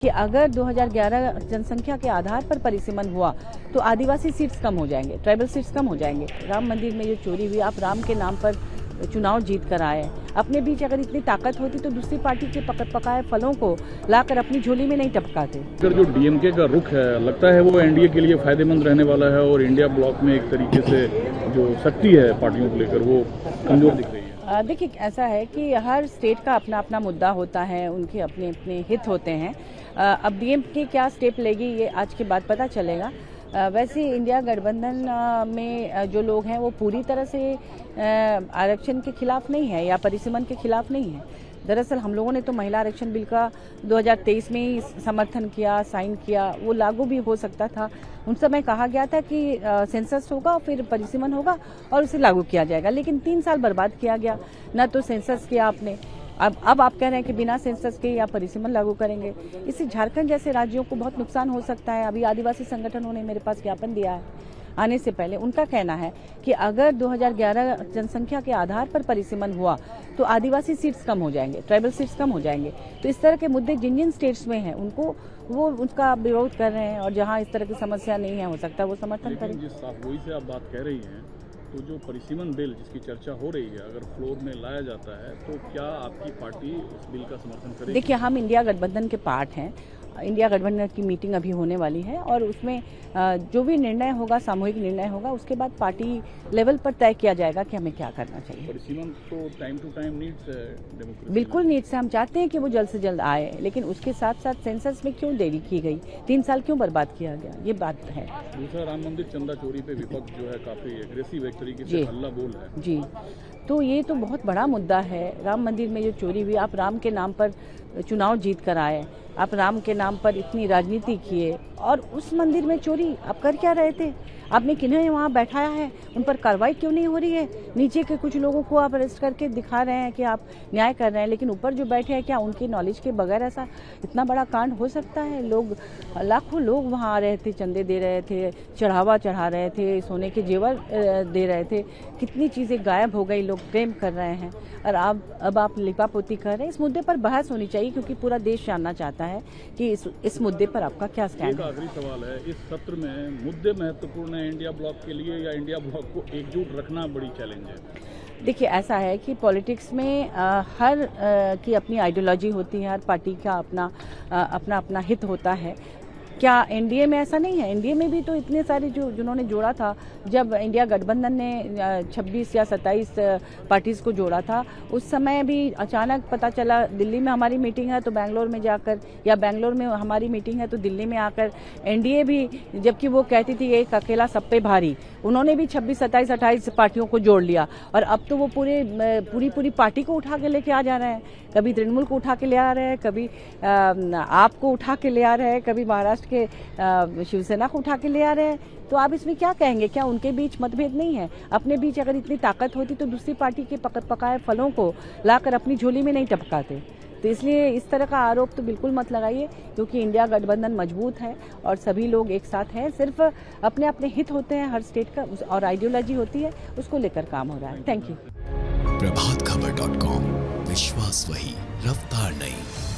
कि अगर 2011 जनसंख्या के आधार पर परिसीमन हुआ तो आदिवासी सीट्स कम हो जाएंगे, ट्राइबल सीट्स कम हो जाएंगे। राम मंदिर में जो चोरी हुई, आप राम के नाम पर चुनाव जीत कर आए। अपने बीच अगर इतनी ताकत होती तो दूसरी पार्टी के पकाए फलों को लाकर अपनी झोली में नहीं टपकाते। जो डीएमके का रुख है, लगता है वो एनडीए के लिए फायदेमंद रहने वाला है और इंडिया ब्लॉक में एक तरीके से जो शक्ति है पार्टियों को लेकर वो कमजोर दिख रही है। देखिए, ऐसा है कि हर स्टेट का अपना अपना मुद्दा होता है, उनके अपने अपने हित होते हैं। अब डीएमके क्या स्टेप लेगी ये आज के बाद पता चलेगा। वैसे इंडिया गठबंधन में जो लोग हैं वो पूरी तरह से आरक्षण के खिलाफ नहीं है या परिसीमन के खिलाफ नहीं है। दरअसल हम लोगों ने तो महिला आरक्षण बिल का 2023 में ही समर्थन किया, साइन किया, वो लागू भी हो सकता था। उन समय कहा गया था कि सेंसस होगा फिर परिसीमन होगा और उसे लागू किया जाएगा, लेकिन 3 साल बर्बाद किया गया। न तो सेंसस किया आपने, अब आप कह रहे हैं कि बिना सेंसस के या परिसीमन लागू करेंगे। इससे झारखंड जैसे राज्यों को बहुत नुकसान हो सकता है। अभी आदिवासी संगठनों ने मेरे पास ज्ञापन दिया है आने से पहले। उनका कहना है कि अगर 2011 जनसंख्या के आधार पर परिसीमन हुआ तो आदिवासी सीट्स कम हो जाएंगे, ट्राइबल सीट्स कम हो जाएंगे। तो इस तरह के मुद्दे जिन जिन स्टेट्स में हैं उनको वो उसका विरोध कर रहे हैं, और जहां इस तरह की समस्या नहीं है हो सकता है वो समर्थन करें। जिस साफगोई से आप बात कह रही हैं, तो जो परिसीमन बिल जिसकी चर्चा हो रही है अगर फ्लोर में लाया जाता है तो क्या आपकी पार्टी इस बिल का समर्थन करेगी? देखिए, हम इंडिया गठबंधन के पार्ट हैं। इंडिया गठबंधन की मीटिंग अभी होने वाली है और उसमें जो भी निर्णय होगा, सामूहिक निर्णय होगा, उसके बाद पार्टी लेवल पर तय किया जाएगा कि हमें क्या करना चाहिए। परिसीमन तो टाइम टू टाइम नीड्स है डेमोक्रेसी। बिल्कुल नीड्स है, हम चाहते हैं कि वो जल्द से जल्द आए, लेकिन उसके साथ साथ सेंसस में क्यों देरी की गई, 3 साल क्यों बर्बाद किया गया, ये बात है। दूसरा, राम मंदिर चंदा चोरी पे विपक्ष जो है काफी एग्रेसिव एक तरीके से हल्ला बोल है जी। तो ये तो बहुत बड़ा मुद्दा है। राम मंदिर में जो चोरी हुई, आप राम के नाम पर चुनाव जीत कर आए, आप राम के नाम पर इतनी राजनीति किए और उस मंदिर में चोरी आप कर क्या रहे थे? आपने किन्हें वहाँ बैठाया है, उन पर कार्रवाई क्यों नहीं हो रही है? नीचे के कुछ लोगों को आप अरेस्ट करके दिखा रहे हैं कि आप न्याय कर रहे हैं, लेकिन ऊपर जो बैठे हैं क्या उनके नॉलेज के बगैर ऐसा इतना बड़ा कांड हो सकता है? लोग, लाखों लोग वहाँ आ रहे थे, चंदे दे रहे थे, चढ़ावा चढ़ा रहे थे, सोने के जेवर दे रहे थे, कितनी चीज़ें गायब हो गई, लोग क्लेम कर रहे हैं और अब आप लिपापोती कर रहे हैं। इस मुद्दे पर बहस होनी चाहिए क्योंकि पूरा देश जानना चाहता है कि इस मुद्दे पर आपका क्या स्टैंड है। आखिरी सवाल है, इस सत्र में मुद्दे महत्वपूर्ण है इंडिया ब्लॉक के लिए या इंडिया ब्लॉक को एकजुट रखना बड़ी चैलेंज है? देखिए, ऐसा है कि पॉलिटिक्स में हर की अपनी आइडियोलॉजी होती है, हर पार्टी का अपना हित होता है। क्या एनडीए में ऐसा नहीं है? एनडीए में भी तो इतने सारे जिन्होंने जोड़ा था, जब इंडिया गठबंधन ने 26 या 27 पार्टीज को जोड़ा था, उस समय भी अचानक पता चला दिल्ली में हमारी मीटिंग है तो बैंगलोर में जाकर, या बैंगलोर में हमारी मीटिंग है तो दिल्ली में आकर एनडीए भी, जबकि वो कहती थी एक अकेला सब पे भारी, उन्होंने भी 26, 27, 28 पार्टियों को जोड़ लिया और अब तो वो पूरी पार्टी को उठा के लेके आ जा रहे हैं। कभी तृणमूल को उठा के ले आ रहे हैं, कभी आप को उठा के ले आ रहे हैं, कभी महाराष्ट्र के शिवसेना को उठा के ले आ रहे हैं। तो आप इसमें क्या कहेंगे? क्या उनके बीच मतभेद नहीं है? अपने बीच अगर इतनी ताकत होती तो दूसरी पार्टी के पकाए फलों को लाकर अपनी झोली में नहीं टपकाते। तो इसलिए इस तरह का आरोप तो बिल्कुल मत लगाइए, क्योंकि इंडिया गठबंधन मजबूत है और सभी लोग एक साथ हैं। सिर्फ अपने अपने हित होते हैं हर स्टेट का, और आइडियोलॉजी होती है, उसको लेकर काम हो रहा है। Thank you. प्रभातखबर.com, विश्वास वही, रफ्तार नहीं।